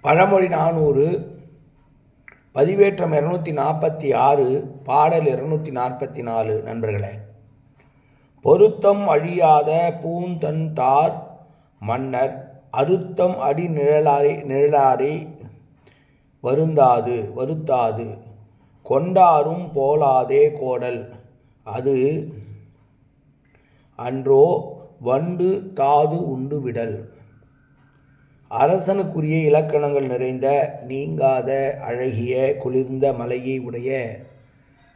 பழமொழி 400 பதிவேற்றம் 246 பாடல் 244. நண்பர்களே, பொருத்தம் அழியாத பூந்தன்தார் மன்னர் அருத்தம் அடி நிழலாரை வருத்தாது கொண்டாரும் போலாதே கோடல் அது அன்றோ வண்டு தாது உண்டு விடல். அரசனுக்குரிய இலக்கணங்கள் நிறைந்த நீங்காத அழகிய குளிர்ந்த மலையை உடைய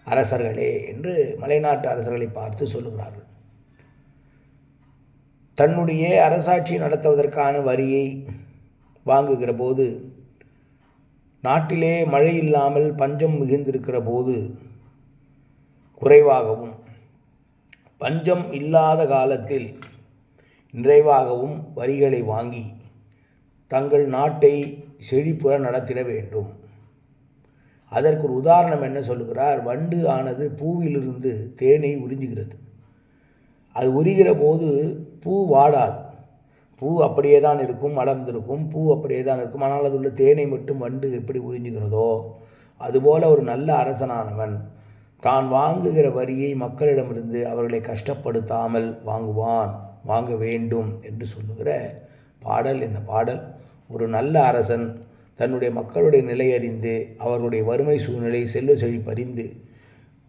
அரசர்களே என்று மலைநாட்டு அரசர்களை பார்த்து சொல்லுகிறார்கள். தன்னுடைய அரசாட்சி நடத்துவதற்கான வரியை வாங்குகிற போது, நாட்டிலே மழை இல்லாமல் பஞ்சம் மிகுந்திருக்கிற போது குறைவாகவும், பஞ்சம் இல்லாத காலத்தில் நிறைவாகவும் வரிகளை வாங்கி தங்கள் நாட்டை செழிப்புற நடத்திட வேண்டும். அதற்கு ஒரு உதாரணம் என்ன சொல்லுகிறார்? வண்டு ஆனது பூவிலிருந்து தேனை உறிஞ்சுகிறது. அது உரிகிற போது பூ வாடாது, பூ அப்படியே தான் இருக்கும், மலர்ந்திருக்கும், பூ அப்படியே தான் இருக்கும். ஆனால் அது உள்ள தேனை மட்டும் வண்டு எப்படி உறிஞ்சுகிறதோ அதுபோல் ஒரு நல்ல அரசனானவன் தான் வாங்குகிற வரியை மக்களிடமிருந்து அவர்களை கஷ்டப்படுத்தாமல் வாங்க வேண்டும் என்று சொல்லுகிற பாடல் இந்த பாடல். ஒரு நல்ல அரசன் தன்னுடைய மக்களுடைய நிலை அறிந்து, அவர்களுடைய வறுமை சூழ்நிலை, செல்வ செழிப்பறிந்து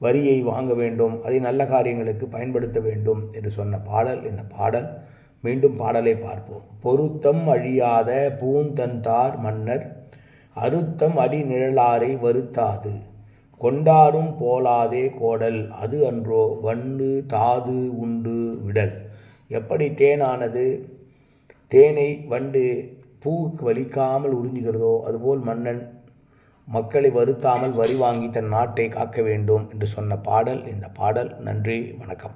வரியை வாங்க வேண்டும், அதை நல்ல காரியங்களுக்கு பயன்படுத்த வேண்டும் என்று சொன்ன பாடல் இந்த பாடல். மீண்டும் பாடலை பார்ப்போம். பொருத்தம் அழியாத பூந்தன்தார் மன்னர் அருத்தம் அடி நிழலாரை வருத்தாது கொண்டாரும் போலாதே கோடல் அது அன்றோ வண்டு தாது உண்டு விடல். எப்படி தேனானது தேனை வண்டு பூவுக்கு வலிக்காமல் உறிஞ்சுகிறதோ அதுபோல் மன்னன் மக்களை வருத்தாமல் வரி வாங்கி தன் நாட்டை காக்க வேண்டும் என்று சொன்ன பாடல் இந்த பாடல். நன்றி, வணக்கம்.